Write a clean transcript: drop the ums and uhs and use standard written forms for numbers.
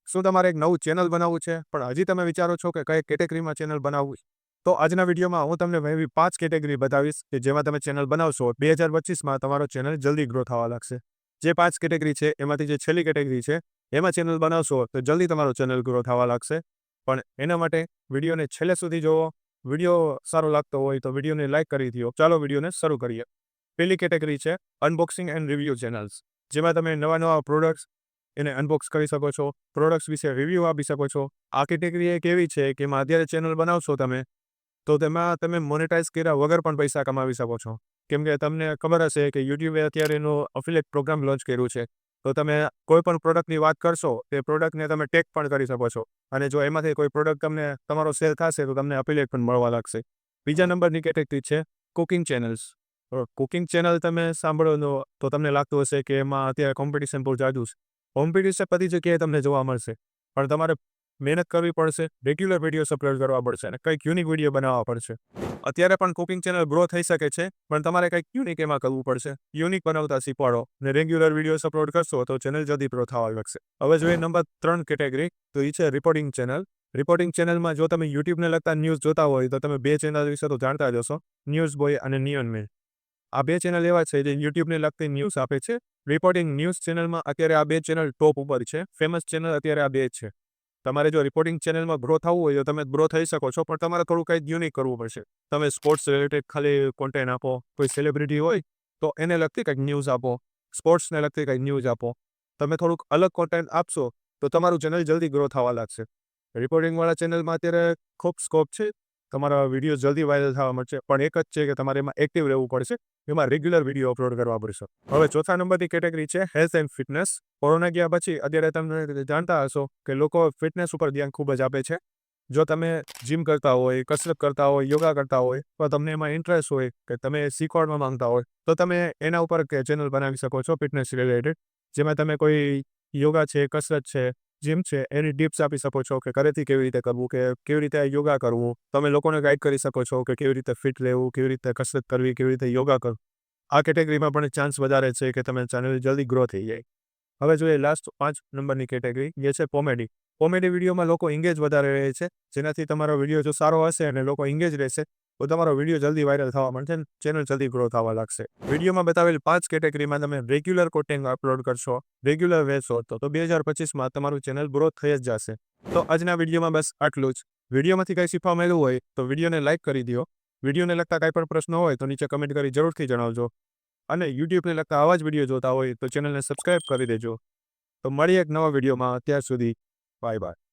શું તમારે એક નવું ચેનલ બનાવવું છે પણ હજી તમે વિચારો છો કે કઈ કેટેગરીમાં ચેનલ બનાવવું? તો આજના વિડીયોમાં હું તમને એવી 5 કેટેગરી બતાવીશ કે જેમાં તમે ચેનલ બનાવશો 2025માં તમારો ચેનલ જલ્દી ગ્રો થવા લાગશે. જે 5 કેટેગરી છે એમાંથી જે છેલ્લી કેટેગરી છે એમાં ચેનલ બનાવશો તો જલ્દી તમારો ચેનલ ગ્રો થવા લાગશે. પણ એના માટે વિડીયોને છેલ્લે સુધી જોવો. વિડીયો સારો લાગતો હોય તો વિડીયોને લાઇક કરી દો. ચાલો વિડીયોને શરૂ કરીએ. પહેલી કેટેગરી છે અનબોક્સિંગ એન્ડ રિવ્યૂ ચેનલ્સ, જેમાં તમે નવા પ્રોડક્ટ્સ એને અનબોક્સ કરી શકો છો, પ્રોડક્ટ્સ વિશે રિવ્યૂ આપી શકો છો. આ કેટેગરી એક એવી છે કે એમાં અત્યારે ચેનલ બનાવશો તમે તો તેમાં તમે મોનેટાઈઝ કર્યા વગર પણ પૈસા કમાવી શકો છો. કેમ કે તમને ખબર હશે કે યુટ્યુબે અત્યારે એનું અફિલિએટ પ્રોગ્રામ લોન્ચ કર્યું છે. તો તમે કોઈ પણ પ્રોડક્ટની વાત કરશો તે પ્રોડક્ટને તમે ટેગ પણ કરી શકો છો. અને જો એમાંથી કોઈ પ્રોડક્ટ તમને તમારો સેલ થશે તો તમને અફિલિએટ પણ મળવા લાગશે. બીજા નંબરની કેટેગરી છે કુકિંગ ચેનલ્સ. કુકિંગ ચેનલ તમે સાંભળો તો તમને લાગતું હશે કે એમાં અત્યારે કોમ્પિટિશન બહુ જાજુ છે. કોમ્પિટિશન બધી જગ્યાએ તમને જોવા મળશે, પણ તમારે મહેનત કરવી પડશે, રેગ્યુલર વિડીયોઝ અપલોડ કરવા પડશે અને કંઈક યુનિક વિડીયો બનાવવા પડશે. અત્યારે પણ કુકિંગ ચેનલ ગ્રો થઈ શકે છે, પણ તમારે કંઈક યુનિક એમાં કરવું પડશે. યુનિક બનાવતા શીખવાડો અને રેગ્યુલર વિડીયોઝ અપલોડ કરશો તો ચેનલ જલ્દી ગ્રો થવા લાગશે. હવે જોઈએ નંબર 3 કેટેગરી, તો એ છે રિપોર્ટિંગ ચેનલ. રિપોર્ટિંગ ચેનલમાં જો તમે યુટ્યુબને લગતા ન્યૂઝ જોતા હોય તો તમે 2 ચેનલ વિશે તો જાણતા જ હશો, ન્યૂઝ બોય અને નિયોન મેન. આ 2 ચેનલ એવા છે જે યુટ્યુબને લગતી ન્યૂઝ આપે છે. રિપોર્ટિંગ ન્યૂઝ ચેનલમાં અત્યારે આ 2 ચેનલ ટોપ ઉપર છે. ફેમસ ચેનલ અત્યારે આ 2 છે. તમારે જો રિપોર્ટિંગ ચેનલમાં ગ્રો થવું હોય તો તમે ગ્રો થઈ શકો છો, પણ તમારે થોડું કંઈક યુનિક કરવું પડશે. તમે સ્પોર્ટ્સ રિલેટેડ ખાલી કોન્ટેન્ટ આપો, કોઈ સેલિબ્રિટી હોય તો એને લગતી કંઈક ન્યૂઝ આપો, સ્પોર્ટ્સને લગતી કંઈક ન્યૂઝ આપો. તમે થોડુંક અલગ કોન્ટેન્ટ આપશો તો તમારું ચેનલ જલ્દી ગ્રો થવા લાગશે. રિપોર્ટિંગવાળા ચેનલમાં અત્યારે ખૂબ સ્કોપ છે. તમારા વિડીયો જલ્દી વાયરલ થવા મળશે, પણ એક જ છે કે તમારે એમાં એક્ટિવ રહેવું પડશે. એમાં રેગ્યુલર વિડીયો અપલોડ કરવા પડશે. હવે ચોથા નંબરની કેટેગરી છે હેલ્થ એન્ડ ફિટનેસ. કોરોના ગયા પછી અત્યારે તમે જાણતા હશો કે લોકો ફિટનેસ ઉપર ધ્યાન ખૂબ જ આપે છે. જો તમે જીમ કરતા હોય, કસરત કરતા હોય, યોગા કરતા હોય, તો તમને એમાં ઇન્ટરેસ્ટ હોય કે તમે શીખવાડવા માંગતા હોય તો તમે એના ઉપર કે ચેનલ બનાવી શકો છો ફિટનેસ રિલેટેડ. જેમાં તમે કોઈ યોગા છે, કસરત છે, જીમ છે એની ટિપ્સ આપી શકો છો કે ઘરેથી કેવી રીતે કરવું, કે કેવી રીતે યોગા કરવું. તમે લોકોને ગાઈડ કરી શકો છો કે કેવી રીતે ફિટ રહેવું, કેવી રીતે કસરત કરવી, કેવી રીતે યોગા કરવું. આ કેટેગરીમાં પણ ચાન્સ વધારે છે કે તમે ચેનલ જલ્દી ગ્રો થઈ જાય. હવે જોઈએ લાસ્ટ 5 નંબરની કેટેગરી, જે છે કોમેડી. કોમેડી વિડીયોમાં લોકો એંગેજ વધારે રહે છે, જેનાથી તમારો વિડીયો જો સારો હશે અને લોકો એંગેજ રહેશે તો તમારો વિડીયો જલ્દી વાયરલ થવા મળશે અને ચેનલ જલ્દી ગ્રો થવા લાગશે. વિડીયોમાં બતાવેલ 5 કેટેગરીમાં તમે રેગ્યુલર કોન્ટેન્ટ અપલોડ કરશો, રેગ્યુલર રહેશો તો 2025માં તમારું ચેનલ ગ્રો થઈ જ જશે. તો આજના વિડીયોમાં બસ આટલું જ. વિડીયોમાંથી કંઈ શીખવા મળ્યું હોય તો વિડીયોને લાઇક કરી દો. વિડીયોને લગતા કંઈ પણ પ્રશ્નો હોય તો નીચે કમેન્ટ કરી જરૂરથી જણાવજો. અને યુટ્યુબને લગતા આવા જ વિડીયો જોતા હોય તો ચેનલને સબસ્ક્રાઇબ કરી દેજો. તો મળીએ એક નવા વિડીયોમાં. ત્યાં સુધી બાય બાય.